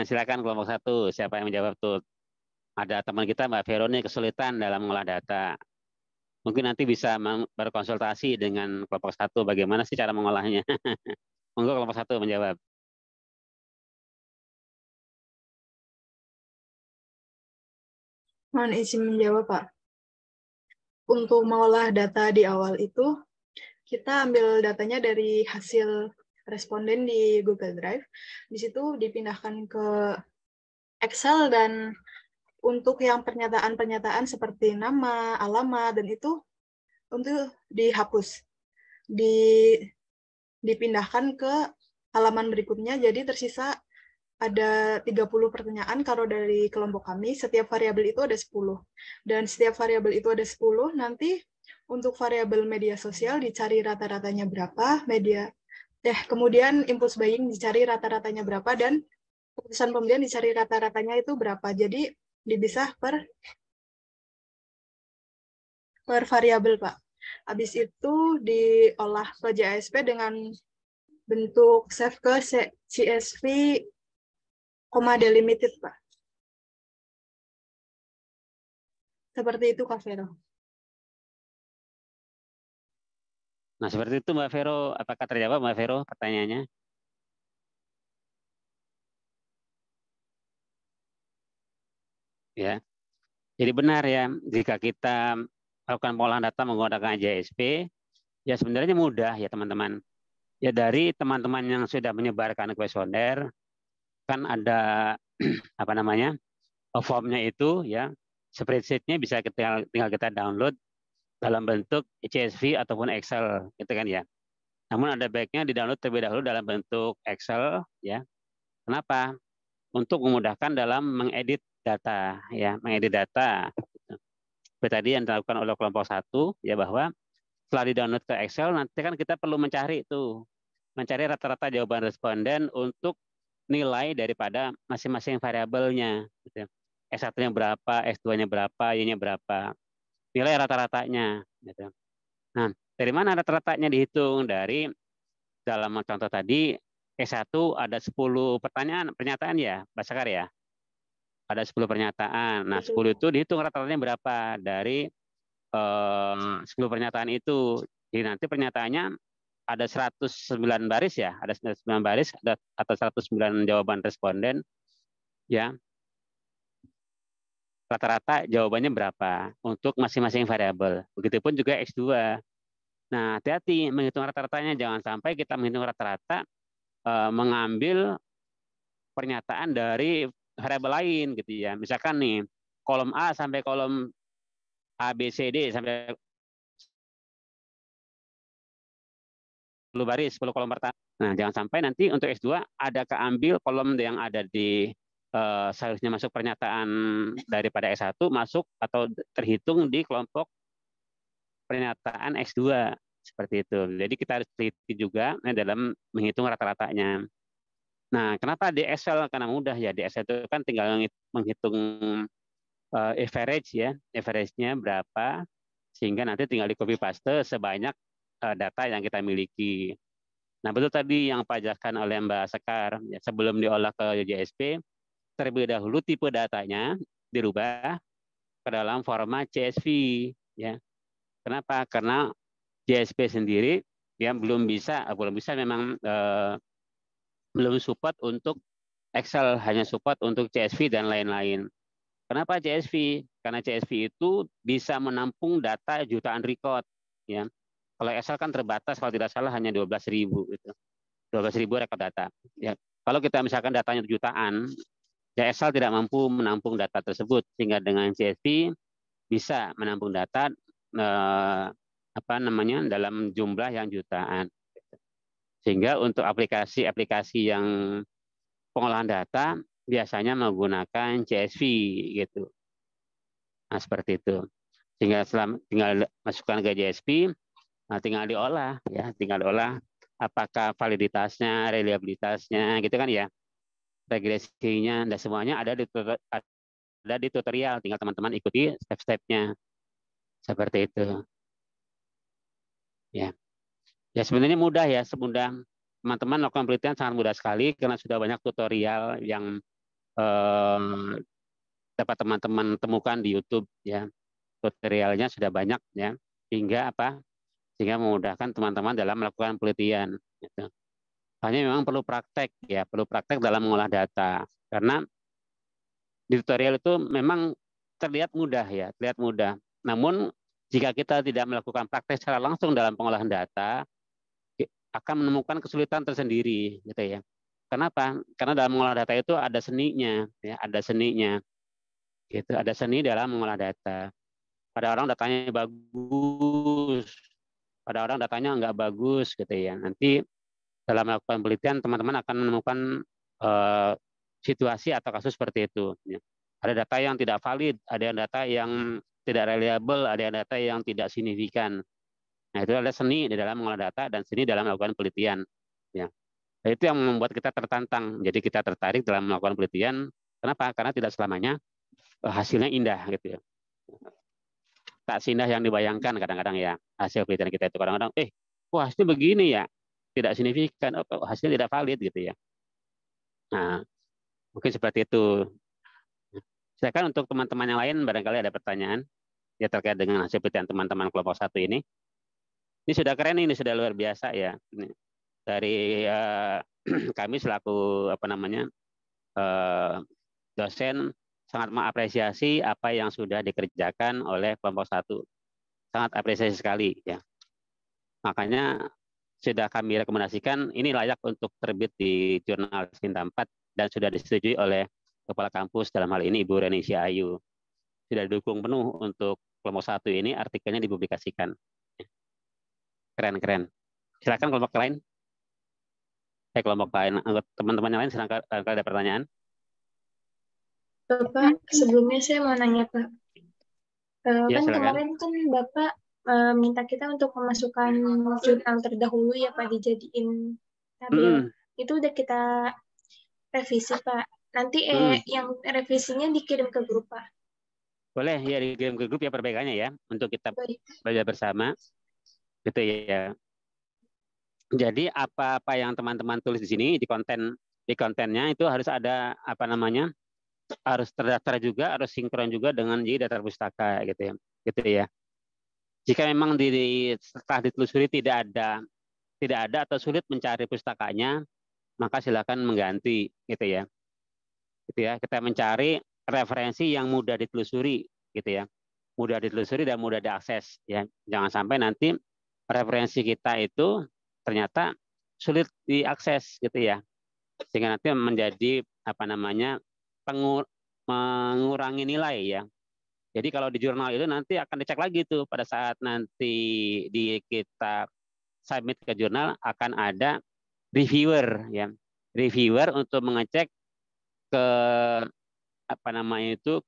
silakan kelompok 1. Siapa yang menjawab tuh? Ada teman kita Mbak Vero nih kesulitan dalam mengolah data. Mungkin nanti bisa berkonsultasi dengan kelompok 1 bagaimana sih cara mengolahnya. Monggo kelompok 1 menjawab. Mohon izin menjawab, Pak. Untuk mengolah data di awal itu, kita ambil datanya dari hasil responden di Google Drive. Di situ dipindahkan ke Excel, dan untuk yang pernyataan-pernyataan seperti nama, alamat, dan itu untuk dihapus. Dipindahkan ke halaman berikutnya, jadi tersisa ada 30 pertanyaan. Kalau dari kelompok kami, setiap variabel itu ada 10. Dan setiap variabel itu ada 10, nanti untuk variabel media sosial dicari rata-ratanya berapa, kemudian impulse buying dicari rata-ratanya berapa, dan keputusan pembelian dicari rata-ratanya itu berapa. Jadi dipisah per variabel, Pak. Habis itu diolah ke JSP dengan bentuk save ke CSV, delimited, Pak. Seperti itu, Kak Vero. Nah, seperti itu Mbak Vero. Apakah terjawab Mbak Vero pertanyaannya? Ya. Jadi benar ya, jika kita melakukan pengolahan data menggunakan JSP, ya sebenarnya mudah ya teman-teman. Ya dari teman-teman yang sudah menyebarkan kuesioner, kan ada apa namanya formnya itu ya, spreadsheet-nya bisa tinggal kita download dalam bentuk CSV ataupun Excel, gitu kan ya. Namun ada baiknya di-download terlebih dahulu dalam bentuk Excel ya. Kenapa? Untuk memudahkan dalam mengedit data ya, mengedit data. Seperti tadi yang dilakukan oleh kelompok 1 ya, bahwa setelah di-download ke Excel nanti kan kita perlu mencari rata-rata jawaban responden untuk nilai daripada masing-masing variabelnya gitu. S1-nya berapa, S2-nya berapa, Y-nya berapa. Nilai rata-ratanya gitu. Nah, dari mana rata-ratanya dihitung? Dari dalam contoh tadi S1 ada 10 pernyataan ya, Pak Sekar ya. Ada 10 pernyataan. Nah, 10 itu dihitung rata-ratanya berapa dari 10 pernyataan itu. Jadi nanti pernyataannya ada 109 baris ya, ada 109 baris atau 109 jawaban responden ya. Rata-rata jawabannya berapa untuk masing-masing variabel. Begitupun juga X2. Nah, hati-hati menghitung rata-ratanya, jangan sampai kita menghitung rata-rata mengambil pernyataan dari variabel lain gitu ya. Misalkan nih, kolom A sampai kolom A, B, C, D sampai 10 baris, 10 kolom pertama. Nah, jangan sampai nanti untuk S2 ada keambil kolom yang ada di seharusnya masuk pernyataan daripada S1 masuk atau terhitung di kelompok pernyataan X2 seperti itu. Jadi kita harus teliti juga dalam menghitung rata-ratanya. Nah, kenapa di Excel? Karena mudah ya, di Excel itu kan tinggal menghitung average ya, average-nya berapa, sehingga nanti tinggal di copy paste sebanyak data yang kita miliki. Nah, betul tadi yang dijelaskan oleh Mbak Sekar, ya, sebelum diolah ke JSP, terlebih dahulu tipe datanya dirubah ke dalam format CSV. Ya. Kenapa? Karena JSP sendiri ya belum bisa memang belum support untuk Excel, hanya support untuk CSV dan lain-lain. Kenapa CSV? Karena CSV itu bisa menampung data jutaan record. Ya. Kalau Excel kan terbatas, kalau tidak salah hanya 12.000 gitu. 12.000 record data. Ya. Kalau kita misalkan datanya jutaan, ya Excel tidak mampu menampung data tersebut, sehingga dengan CSV bisa menampung data dalam jumlah yang jutaan. Sehingga untuk aplikasi-aplikasi yang pengolahan data biasanya menggunakan CSV gitu. Nah, seperti itu. Sehingga tinggal masukkan ke CSV, nah tinggal diolah ya, apakah validitasnya, reliabilitasnya gitu kan ya. Regresinya dan semuanya ada ada di tutorial, tinggal teman-teman ikuti step-stepnya seperti itu. Ya, ya sebenarnya mudah ya, semudah teman-teman melakukan penelitian sangat mudah sekali karena sudah banyak tutorial yang dapat teman-teman temukan di YouTube ya. Tutorialnya sudah banyak ya, hingga apa? Sehingga memudahkan teman-teman dalam melakukan penelitian. Gitu. Hanya memang perlu praktek ya, perlu praktek dalam mengolah data. Karena di tutorial itu memang terlihat mudah ya, terlihat mudah. Namun jika kita tidak melakukan praktek secara langsung dalam pengolahan data, akan menemukan kesulitan tersendiri, gitu ya. Kenapa? Karena dalam mengolah data itu ada seninya, ya, ada seninya. Gitu, ada seni dalam mengolah data. Pada orang datanya bagus, pada orang datanya nggak bagus, gitu ya. Nanti dalam melakukan penelitian, teman-teman akan menemukan situasi atau kasus seperti itu. Ada data yang tidak valid, ada data yang tidak reliable, ada data yang tidak signifikan. Nah, itu ada seni di dalam mengolah data dan seni dalam melakukan penelitian. Ya. Nah, itu yang membuat kita tertantang. Jadi kita tertarik dalam melakukan penelitian. Kenapa? Karena tidak selamanya hasilnya indah, gitu ya. Tak seindah yang dibayangkan kadang-kadang ya hasil penelitian kita itu. Kadang-kadang, wah hasilnya begini ya, tidak signifikan, hasilnya tidak valid, gitu ya. Nah, mungkin seperti itu. Silakan untuk teman-teman yang lain, barangkali ada pertanyaan ya terkait dengan hasil penelitian teman-teman kelompok 1 ini. Ini sudah keren, ini sudah luar biasa ya. Ini dari kami selaku dosen sangat mengapresiasi apa yang sudah dikerjakan oleh kelompok 1. Sangat apresiasi sekali ya. Makanya sudah kami rekomendasikan ini layak untuk terbit di jurnal Sinta 4 dan sudah disetujui oleh Kepala Kampus dalam hal ini Ibu Renisha Ayu. Sudah didukung penuh untuk kelompok 1 ini artikelnya dipublikasikan. Keren-keren. Silakan kelompok lain. Kelompok lain, teman-teman yang lain silakan kalau ada pertanyaan. Bapak, sebelumnya saya mau nanya Pak. Ya, kan silakan. kemarin kan Bapak minta kita untuk memasukkan jurnal terdahulu ya Pak, dijadiin tabel. Itu udah kita revisi Pak. Nanti yang revisinya dikirim ke grup Pak. Boleh ya, dikirim ke grup ya perbaikannya ya, untuk kita belajar bersama. Gitu ya. Jadi apa-apa yang teman-teman tulis di sini di kontennya itu harus ada harus terdaftar juga, harus sinkron juga dengan di daftar pustaka gitu ya. Jika memang setelah ditelusuri tidak ada atau sulit mencari pustakanya, maka silakan mengganti gitu ya. Gitu ya. Kita mencari referensi yang mudah ditelusuri gitu ya. Mudah ditelusuri dan mudah diakses ya. Jangan sampai nanti referensi kita itu ternyata sulit diakses gitu ya. Sehingga nanti menjadi mengurangi nilai ya. Jadi kalau di jurnal itu nanti akan dicek lagi tuh pada saat nanti kita submit ke jurnal akan ada reviewer ya. Reviewer untuk mengecek ke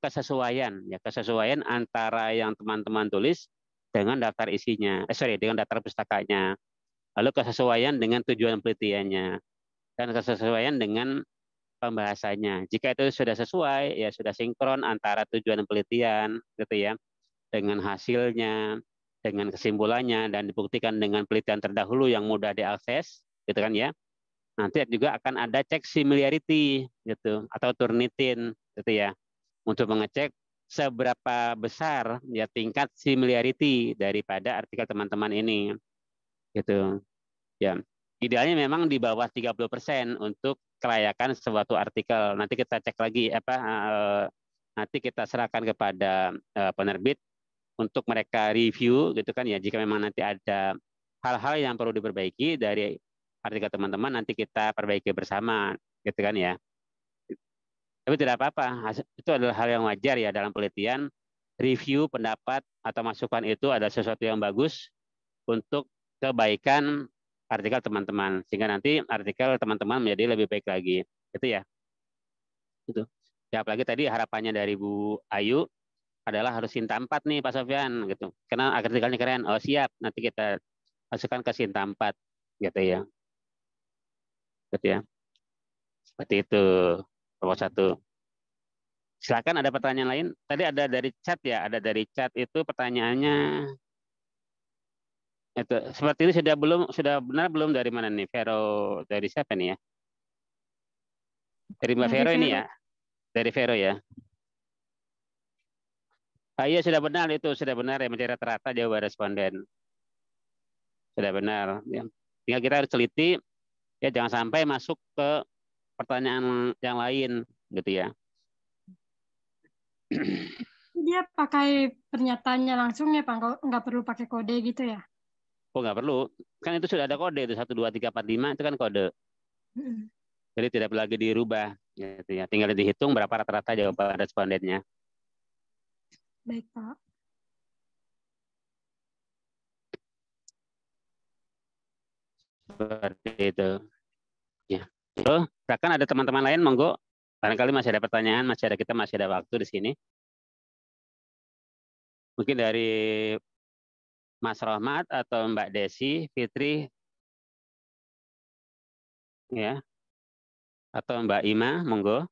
kesesuaian antara yang teman-teman tulis dengan daftar isinya. Dengan daftar pustakanya. Lalu kesesuaian dengan tujuan penelitiannya dan kesesuaian dengan pembahasannya. Jika itu sudah sesuai, ya sudah sinkron antara tujuan penelitian, gitu ya, dengan hasilnya, dengan kesimpulannya, dan dibuktikan dengan penelitian terdahulu yang mudah diakses, gitu kan ya. Nanti juga akan ada cek similarity, gitu, atau Turnitin, gitu ya, untuk mengecek seberapa besar ya tingkat similarity daripada artikel teman-teman ini, gitu. Ya, idealnya memang di bawah 30% untuk kelayakan suatu artikel. Nanti kita cek lagi nanti kita serahkan kepada penerbit untuk mereka review gitu kan ya. Jika memang nanti ada hal-hal yang perlu diperbaiki dari artikel teman-teman, nanti kita perbaiki bersama gitu kan ya. Tapi tidak apa-apa, itu adalah hal yang wajar ya dalam penelitian. Review, pendapat atau masukan itu ada sesuatu yang bagus untuk kebaikan artikel teman-teman, sehingga nanti artikel teman-teman menjadi lebih baik lagi. Itu ya. Itu. Ya, apalagi tadi harapannya dari Bu Ayu adalah harus Sinta 4 nih Pak Sofyan gitu. Karena artikelnya keren. Oh, siap. Nanti kita masukkan ke Sinta 4 gitu ya. Gitu ya. Seperti itu. Kelompok 1. Silakan, ada pertanyaan lain. Tadi ada dari chat ya, ada dari chat itu pertanyaannya itu seperti ini sudah benar belum, dari mana nih? Vero, dari siapa nih ya? Dari Mbak Dari Vero ini Vero. ya? Dari Vero ya. Ah, iya sudah benar, itu sudah benar ya, mencari rata-rata jawaban responden. Sudah benar. Ya. Tinggal kita harus teliti ya, jangan sampai masuk ke pertanyaan yang lain gitu ya. Dia pakai pernyataannya langsung ya Pak, nggak perlu pakai kode gitu ya? Oh nggak perlu, kan itu sudah ada kode itu 1, 2, 3, 4, 5 itu kan kode. Jadi tidak perlu lagi dirubah gitu ya. Tinggal dihitung berapa rata-rata jawaban respondennya. Baik Pak. Seperti itu. Ya. So, silakan ada teman-teman lain, monggo. Barangkali masih ada pertanyaan, kita masih ada waktu di sini. Mungkin dari Mas Rohmat atau Mbak Desi, Fitri, ya, atau Mbak Ima, monggo.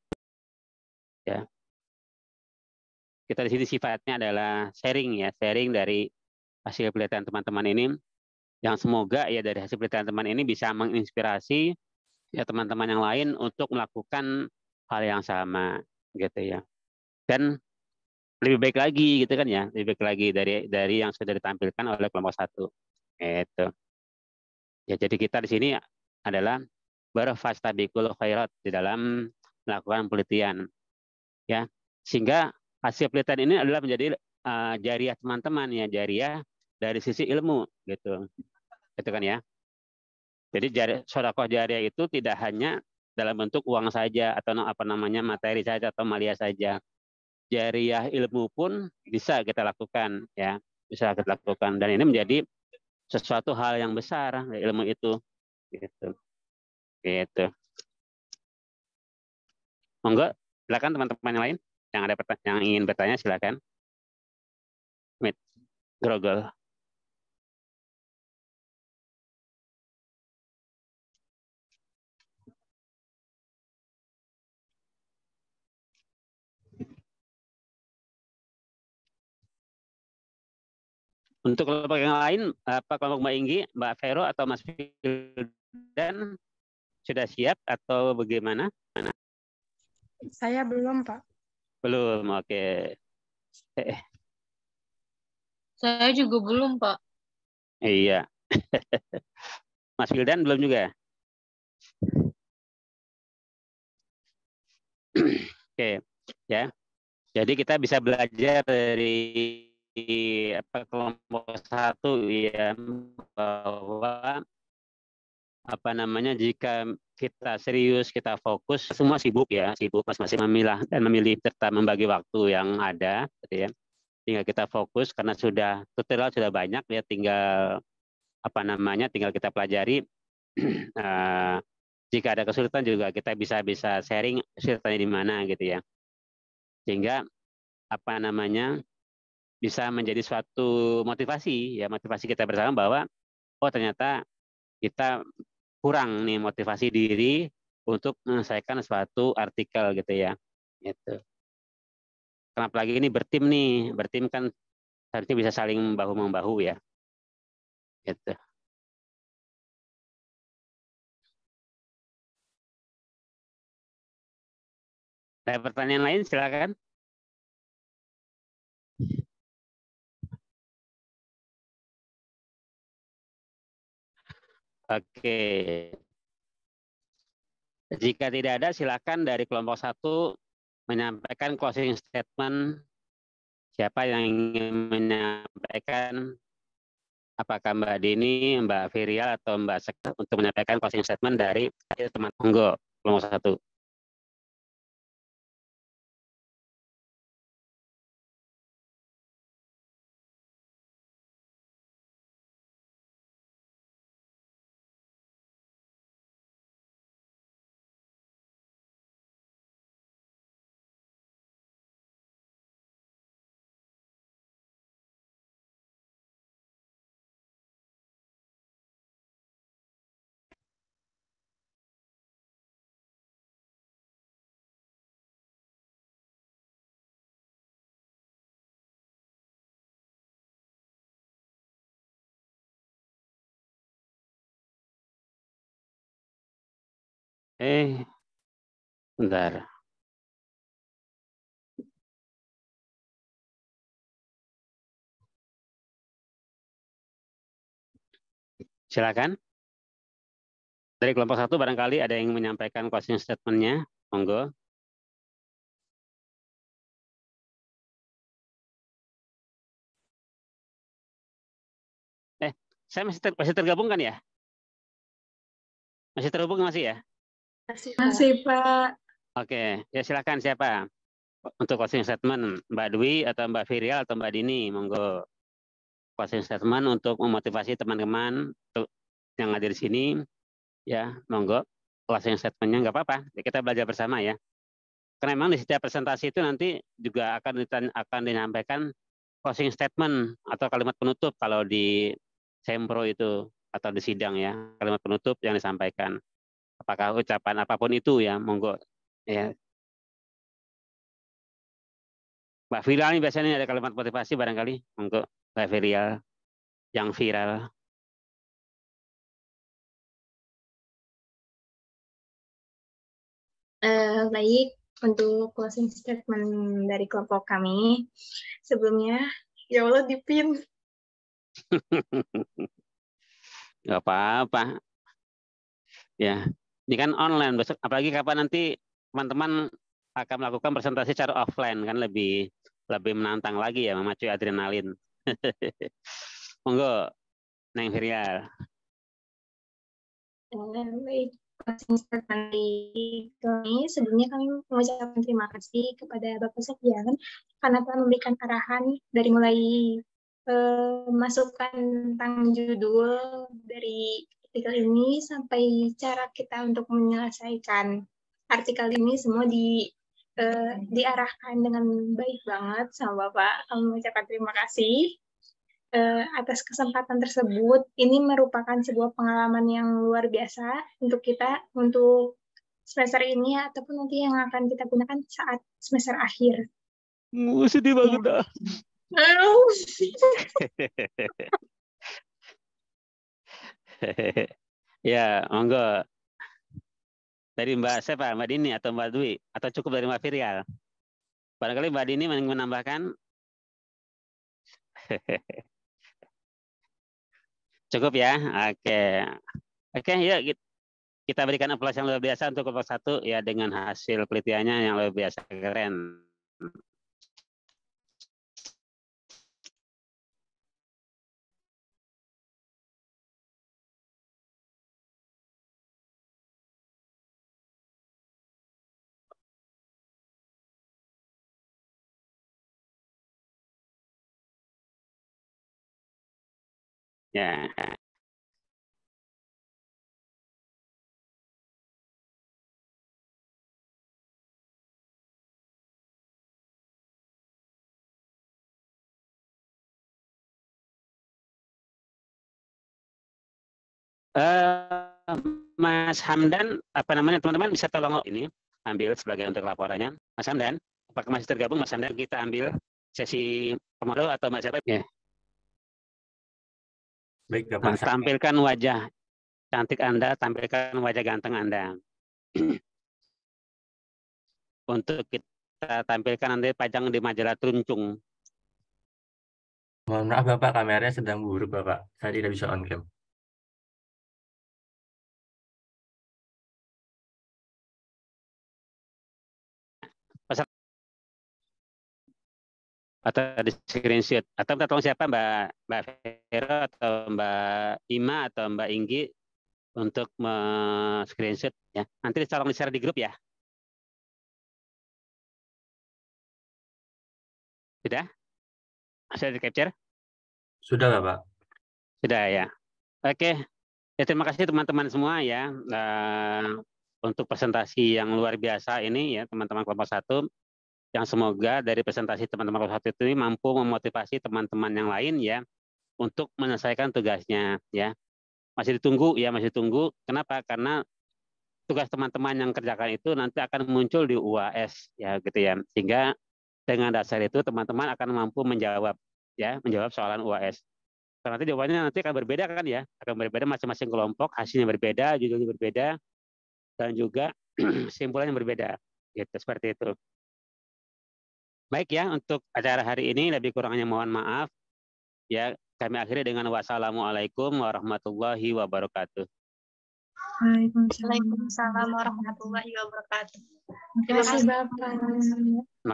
Ya. Kita di sini sifatnya adalah sharing ya, sharing dari hasil penelitian teman-teman ini, yang semoga ya dari hasil penelitian teman ini bisa menginspirasi ya teman-teman yang lain untuk melakukan hal yang sama gitu ya. Dan lebih baik lagi gitu kan ya, lebih baik lagi dari yang sudah ditampilkan oleh kelompok 1. Itu. Ya, jadi kita di sini adalah berfastabiqul khairat di dalam melakukan penelitian. Ya. Sehingga hasil penelitian ini adalah menjadi jariah teman-teman ya, jariah dari sisi ilmu gitu. Itu kan ya. Jadi sedekah jariah itu tidak hanya dalam bentuk uang saja atau apa namanya materi saja atau malia saja. Jariah ilmu pun bisa kita lakukan ya, bisa kita lakukan, dan ini menjadi sesuatu hal yang besar ilmu itu gitu. Gitu. Monggo, silakan teman-teman yang lain yang ada yang ingin bertanya, silakan. Mit Grogol. Untuk kelompok yang lain, apa kelompok Mbak Inggi, Mbak Vero atau Mas Fildan sudah siap atau bagaimana? Saya belum Pak. Belum, oke. Saya juga belum, Pak. Iya. Mas Fildan belum juga? Oke, ya. Jadi kita bisa belajar dari kelompok 1 ya, bahwa apa namanya, jika kita serius, kita fokus, semua sibuk ya, sibuk masing-masing memilah dan memilih serta membagi waktu yang ada, gitu ya. Tinggal kita fokus karena tutorial sudah banyak ya, tinggal apa namanya, tinggal kita pelajari. Jika ada kesulitan juga kita bisa sharing kesulitannya di mana gitu ya. Sehingga apa namanya, bisa menjadi suatu motivasi ya, motivasi kita bersama bahwa oh ternyata kita kurang nih motivasi diri untuk menyelesaikan suatu artikel gitu ya. Gitu. Karena apalagi ini bertim kan harusnya bisa saling bahu membahu ya. Gitu. Ada pertanyaan lain, silakan. Oke. Jika tidak ada, silakan dari kelompok 1 menyampaikan closing statement. Siapa yang ingin menyampaikan? Apakah Mbak Dini, Mbak Virial, atau Mbak Sekta untuk menyampaikan closing statement dari teman monggo kelompok 1. Bentar. Silakan. Dari kelompok 1 barangkali ada yang menyampaikan closing statement-nya. Monggo. Saya masih tergabung kan ya? Masih terhubung masih ya? Masih, Pak. Oke, ya silakan siapa? Untuk closing statement, Mbak Dwi atau Mbak Virial atau Mbak Dini, monggo. Closing statement untuk memotivasi teman-teman yang ada di sini, ya monggo. Closing statement-nya nggak apa-apa, kita belajar bersama ya. Karena memang di setiap presentasi itu nanti juga akan dinyampaikan closing statement atau kalimat penutup kalau di sempro itu atau di sidang ya, kalimat penutup yang disampaikan. Apakah ucapan apapun itu ya, monggo ya. Mbak Virial ini biasanya ada kalimat motivasi barangkali, monggo Mbak Virial yang viral. Baik, untuk closing statement dari kelompok kami, sebelumnya, ya Allah dipin. Nggak apa-apa. Ya, ini kan online, besok, apalagi kapan nanti teman-teman akan melakukan presentasi secara offline kan lebih menantang lagi ya, memacu adrenalin. Monggo, Neng Virial. Baik, closing statement dari kami, sebelumnya kami mengucapkan terima kasih kepada Bapak Sekjen karena telah memberikan arahan dari mulai masukan tentang judul dari artikel ini sampai cara kita untuk menyelesaikan artikel ini semua diarahkan dengan baik banget sama Bapak. Kami mengucapkan terima kasih atas kesempatan tersebut. Ini merupakan sebuah pengalaman yang luar biasa untuk kita, untuk semester ini ataupun nanti yang akan kita gunakan saat semester akhir. Sedih banget dah. Ya, monggo. Dari Mbak siapa? Mbak Dini atau Mbak Dwi? Atau cukup dari Mbak Virial? Barangkali Mbak Dini menambahkan. Cukup ya? Oke, ya kita berikan aplaus yang luar biasa untuk kelompok 1 ya dengan hasil penelitiannya yang luar biasa keren. Ya. Mas Hamdan, apa namanya teman-teman bisa tolong ini ambil sebagai untuk laporannya. Mas Hamdan, apakah masih tergabung Mas Hamdan? Kita ambil sesi komodo atau Mas siapa? Ya. Baik, Bapak. Tampilkan wajah cantik Anda, tampilkan wajah ganteng Anda. Untuk kita tampilkan nanti pajang di majalah Truncung. Mohon maaf Bapak, kameranya sedang buruk Bapak. Saya tidak bisa on cam. Atau di screenshot. Atau minta tolong siapa Mbak Vero atau Mbak Ima atau Mbak Inggi untuk screenshot ya. Nanti tolong di-share di grup ya. Sudah? Sudah di-capture? Sudah Bapak. Sudah ya. Oke. Ya, terima kasih teman-teman semua ya untuk presentasi yang luar biasa ini ya teman-teman kelompok 1 yang semoga dari presentasi teman-teman kelompok 1 ini mampu memotivasi teman-teman yang lain ya untuk menyelesaikan tugasnya ya. Masih ditunggu. Kenapa? Karena tugas teman-teman yang kerjakan itu nanti akan muncul di UAS ya gitu ya. Sehingga dengan dasar itu teman-teman akan mampu menjawab soalan UAS. Karena nanti jawabannya nanti akan berbeda kan ya, akan berbeda masing-masing kelompok, hasilnya berbeda, judulnya berbeda. dan juga kesimpulan yang berbeda. Gitu, seperti itu. Baik ya, untuk acara hari ini lebih kurangnya mohon maaf. Ya, kami akhiri dengan wassalamualaikum warahmatullahi wabarakatuh. Waalaikumsalam warahmatullahi wabarakatuh. Terima kasih Bapak.